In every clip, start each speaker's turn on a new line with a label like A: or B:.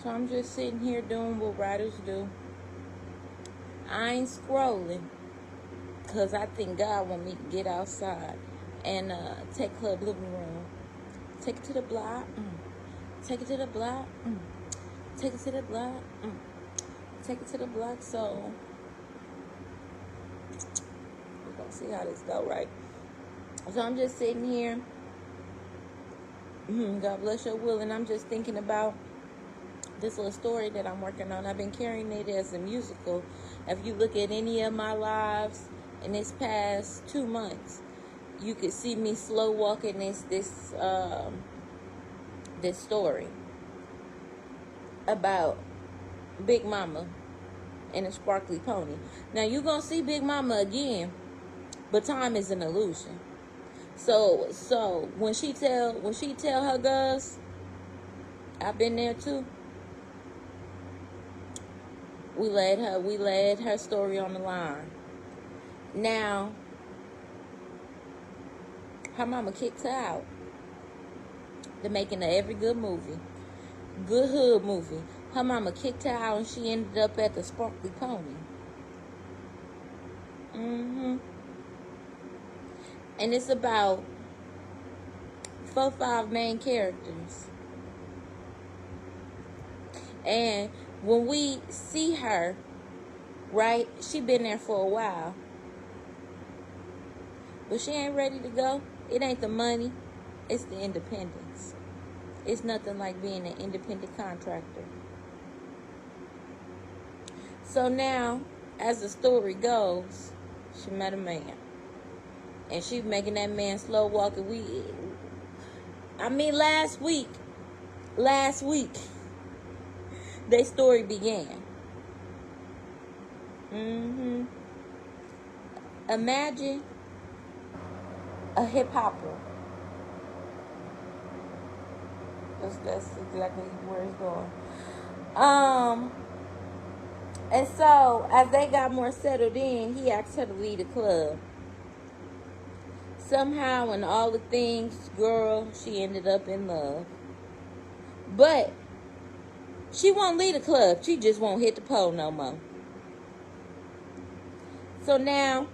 A: So I'm just sitting here doing what writers do. I ain't scrolling because I think God want me to get outside and take Club Living Room. Take it to the block. Take it to the block. Take it to the block. Take it to the block. So we're going to see how this go, right? So I'm just sitting here. God bless your will. And I'm just thinking about this little story that I'm working on. I've been carrying it as a musical. If you look at any of my lives in this past 2 months, you could see me slow walking this story about Big Mama and a sparkly pony. Now you're gonna see Big Mama again, but time is an illusion. So when she tell her girls, I've been there too. We laid her story on the line. Now, her mama kicked her out. The making of every good hood movie. Her mama kicked her out and she ended up at the Sparkly Pony. And it's about 4-5 main characters. And when we see her, right, she been there for a while. But she ain't ready to go. It ain't the money. It's the independence. It's nothing like being an independent contractor. So now, as the story goes, she met a man. And she making that man slow walking. Last week, their story began. Imagine a hip hopper. That's exactly where it's going. And so as they got more settled in, he asked her to lead a club. Somehow, in all the things, girl, she ended up in love. But she won't lead a club. She just won't hit the pole no more. So now,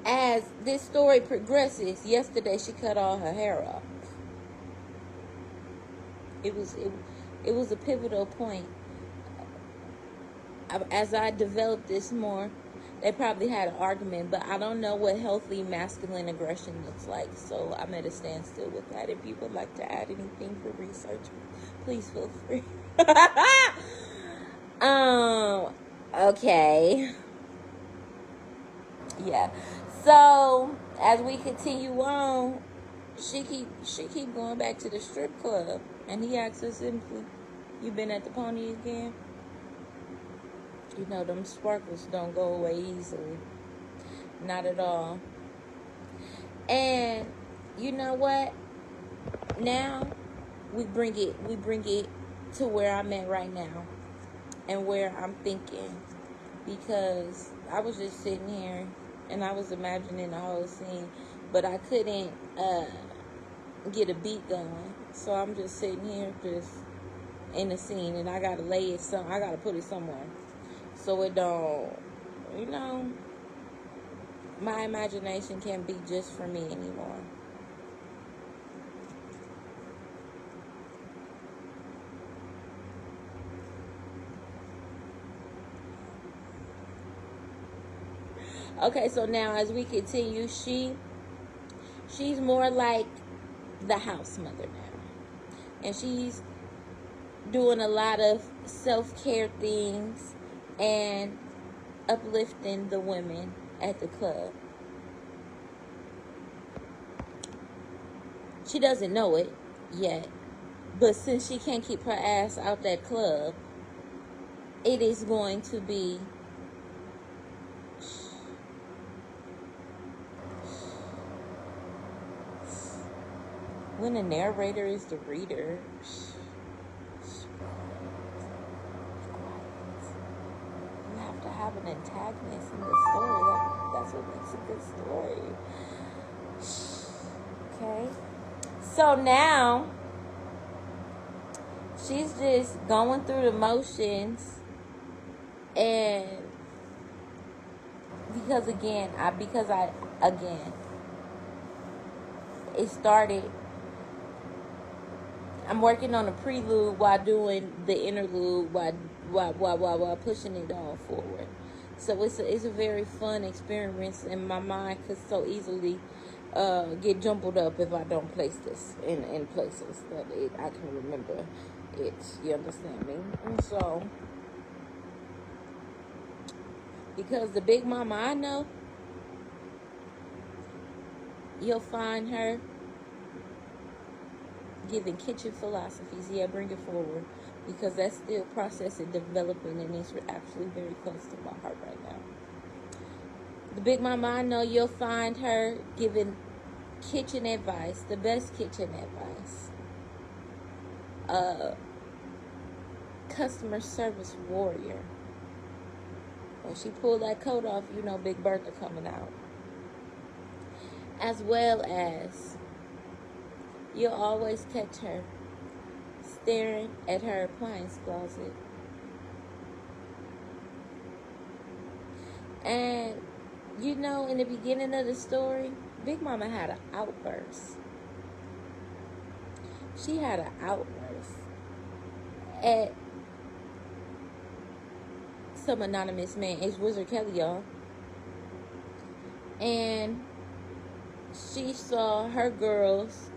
A: as this story progresses, yesterday she cut all her hair off. It was a pivotal point. As I developed this more, they probably had an argument, but I don't know what healthy masculine aggression looks like. So I'm at a standstill with that. If you would like to add anything for research, please feel free. Okay. Yeah. So as we continue on, she keep going back to the strip club, and he asks her simply, "You been at the Pony again?" You know, them sparkles don't go away easily. Not at all. And you know what? Now we bring it to where I'm at right now and where I'm thinking, because I was just sitting here and I was imagining the whole scene, but I couldn't get a beat going. So I'm just sitting here just in the scene, and I gotta I gotta put it somewhere. So it don't, my imagination can't be just for me anymore. Okay, so now as we continue, she's more like the house mother now. And she's doing a lot of self-care things and uplifting the women at the club. She doesn't know it yet, but since she can't keep her ass out that club, it is going to be when the narrator is the reader. You have to have an antagonist in the story. That's what makes a good story. Okay. So now she's just going through the motions, and because it started. I'm working on a prelude while doing the interlude while pushing it all forward. So it's a very fun experience, and my mind could so easily get jumbled up if I don't place this in places that I can remember it. You understand me? And so, because the big mama I know, you'll find her giving kitchen philosophies. Yeah, bring it forward, because that's still processing, developing, and it's actually very close to my heart right now. The big mama I know, you'll find her giving kitchen advice, the best kitchen advice. Customer service warrior. When she pulled that coat off, you know Big Bertha coming out. As well as, you'll always catch her staring at her appliance closet. And, you know, in the beginning of the story, Big Mama had an outburst. She had an outburst at some anonymous man. It's Wizard Kelly, y'all. And she saw her girls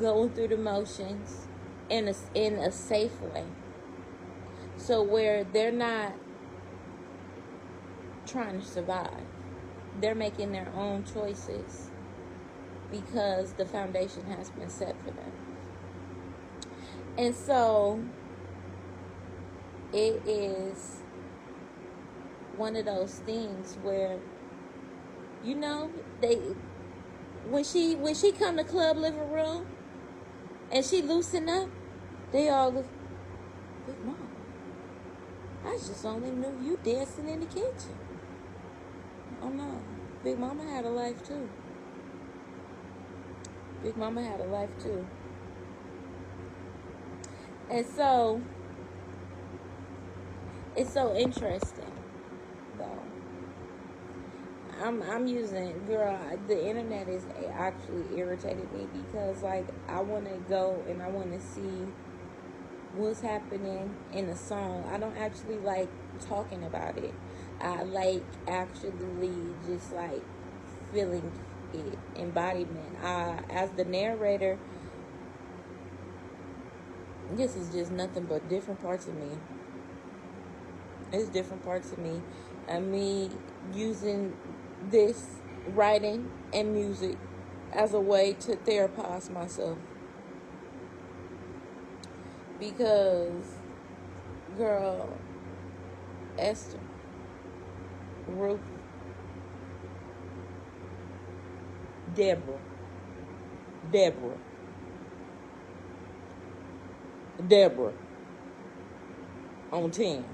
A: going through the motions in a safe way. So where they're not trying to survive, they're making their own choices because the foundation has been set for them. And so it is one of those things where, you know, when she come to club living room and she loosen up, they all look, Big Mama, I just only knew you dancing in the kitchen. Oh no, Big Mama had a life too. Big Mama had a life too. And so, it's so interesting, though. I'm using, girl, the internet is actually irritated me because, like, I want to go and I want to see what's happening in the song. I don't actually like talking about it. I like actually just like feeling it, embodiment. As the narrator, this is just nothing but different parts of me. It's different parts of me. And me using this writing and music as a way to therapize myself. Because, girl, Esther, Ruth, Deborah, on 10.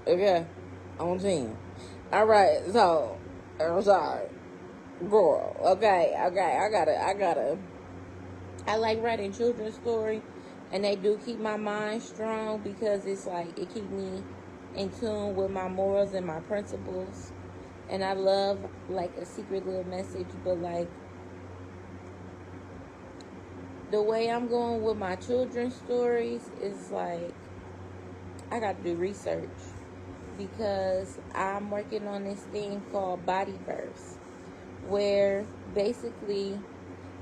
A: Okay? On 10. Alright, so, I'm sorry. Girl, okay, I like writing children's story, and they do keep my mind strong because it's like, it keep me in tune with my morals and my principles. And I love, like, a secret little message, but, like, the way I'm going with my children's stories is, like, I got to do research because I'm working on this thing called Bodyverse, where basically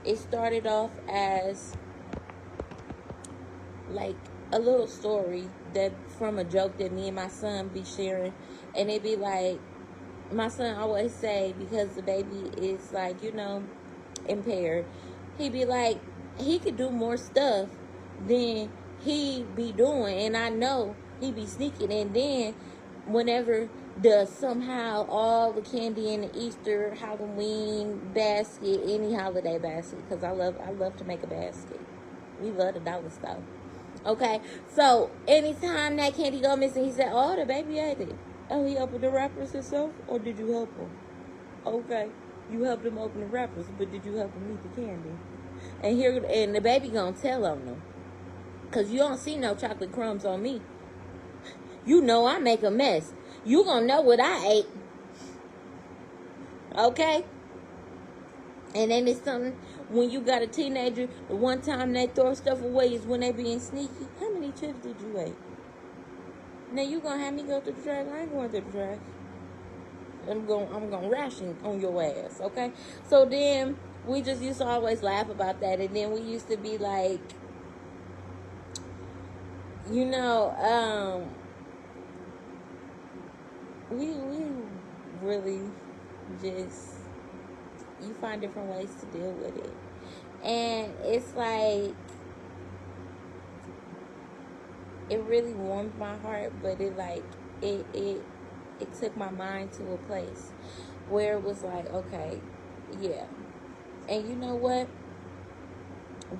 A: it started off as, like, a little story that from a joke that me and my son be sharing, and it be like, my son always say, because the baby is, like, you know, impaired, he be like, he could do more stuff than he be doing, and I know he be sneaking. And then whenever somehow all the candy in the Easter, Halloween basket, any holiday basket, because I love to make a basket. We love the dollar stuff. Okay, so anytime that candy go missing, he said, "Oh, the baby ate it." Oh, he opened the wrappers himself, or did you help him? Okay, you helped him open the wrappers, but did you help him eat the candy? And the baby gonna tell on them. Because you don't see no chocolate crumbs on me. You know I make a mess. You gonna know what I ate. Okay? And then it's something, when you got a teenager, the one time they throw stuff away is when they being sneaky. How many chips did you eat? Now you gonna have me go to the trash? I ain't going to the trash. I'm gonna ration on your ass, okay? So then we just used to always laugh about that, and then we used to be like, you know, we really just, you find different ways to deal with it. And it's like, it really warmed my heart, but it took my mind to a place where it was like, okay, yeah. And you know what?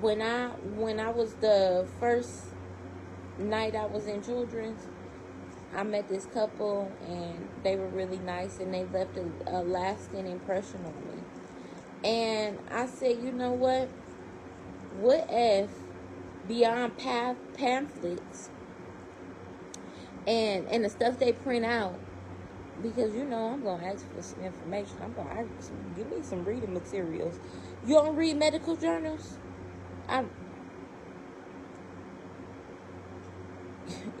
A: When I was the first night I was in children's, I met this couple and they were really nice and they left a lasting impression on me. And I said, you know what? What if beyond pamphlets and the stuff they print out, because you know I'm going to ask for some information. I'm going to ask give me some reading materials. You don't read medical journals?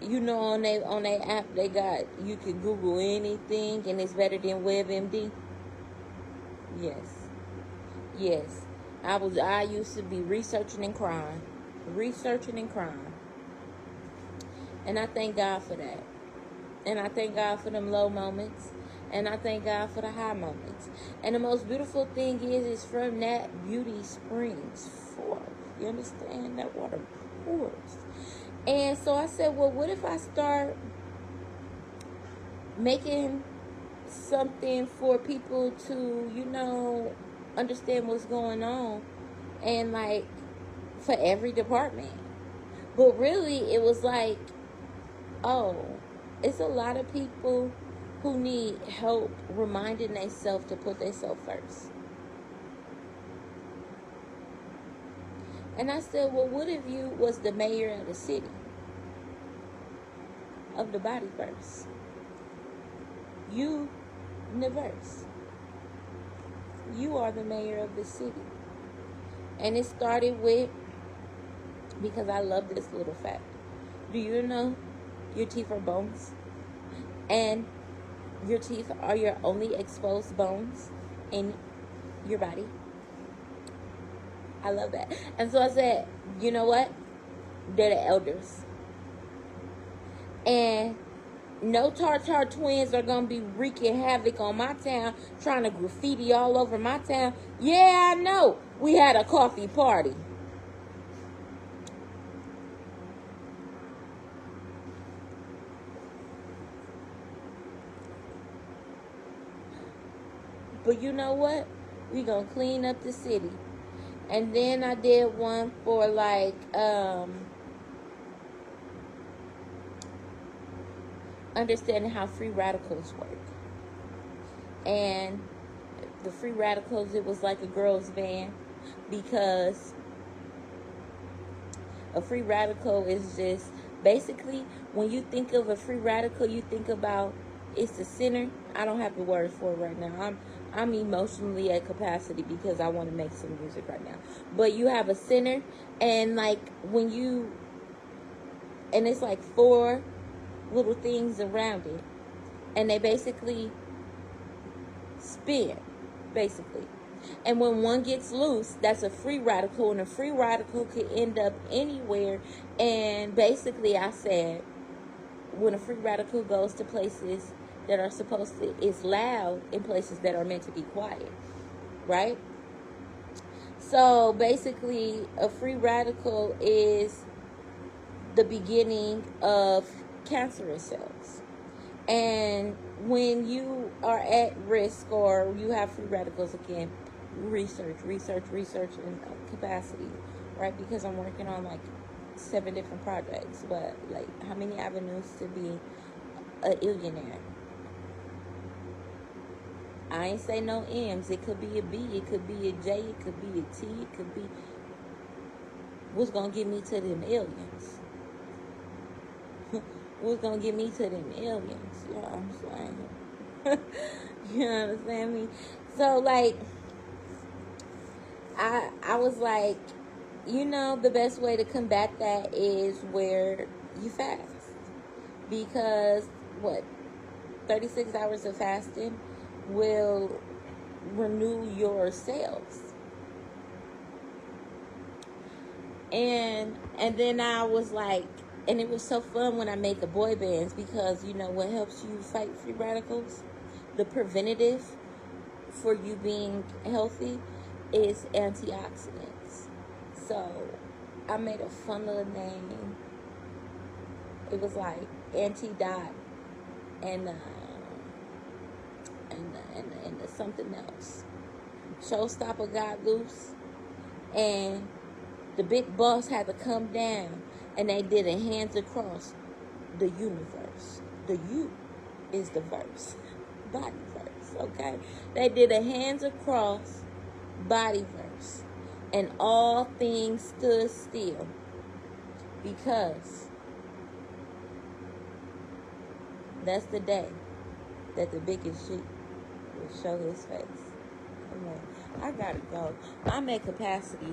A: You know, on their app they got, you can Google anything and it's better than WebMD. Yes. I used to be researching and crying. And I thank God for that. And I thank God for them low moments. And I thank God for the high moments. And the most beautiful thing is from that beauty springs forth. You understand? That water pours. And so I said, well, what if I start making something for people to, you know, understand what's going on, and like for every department. But really it was like, oh, it's a lot of people who need help reminding themselves to put themselves first. And I said, well, what if you was the mayor of the city, of the body first? Universe. You are the mayor of the city. And it started with, because I love this little fact. Do you know your teeth are bones? And your teeth are your only exposed bones in your body. I love that. And so I said, you know what? They're the elders. And no Tartar twins are going to be wreaking havoc on my town, trying to graffiti all over my town. Yeah, I know. We had a coffee party. But you know what? We going to clean up the city. And then I did one for like, understanding how free radicals work. And the free radicals, it was like a girls' band, because a free radical is just basically, when you think of a free radical, you think about, it's the center. I don't have the words for it right now. I'm emotionally at capacity because I want to make some music right now. But you have a center, and like when you, and it's like 4 little things around it, and they basically spin, basically. And when one gets loose, that's a free radical, and a free radical could end up anywhere. And basically I said, when a free radical goes to places that are supposed to, is loud in places that are meant to be quiet, right? So basically a free radical is the beginning of cancerous cells. And when you are at risk, or you have free radicals, again, research and capacity, right? Because I'm working on like 7 different projects, but like how many avenues to be a illionaire? I ain't say no M's. It could be a B, it could be a J, it could be a T, it could be what's gonna get me to them aliens. was gonna get me to them aliens. You know what I'm saying? You understand me? So like, I was like, the best way to combat that is where you fast, because what 36 hours of fasting will renew your cells. And then I was like, and it was so fun when I made the boy bands, because what helps you fight free radicals, the preventative for you being healthy, is antioxidants. So I made a fun little name. It was like anti-dot and something else. Showstopper got loose, and the big boss had to come down, and they did a hands across the universe. The U is the verse, body verse, okay? They did a hands across body verse, and all things stood still, because that's the day that the biggest sheep will show his face. Amen. I gotta go. I'm at capacity.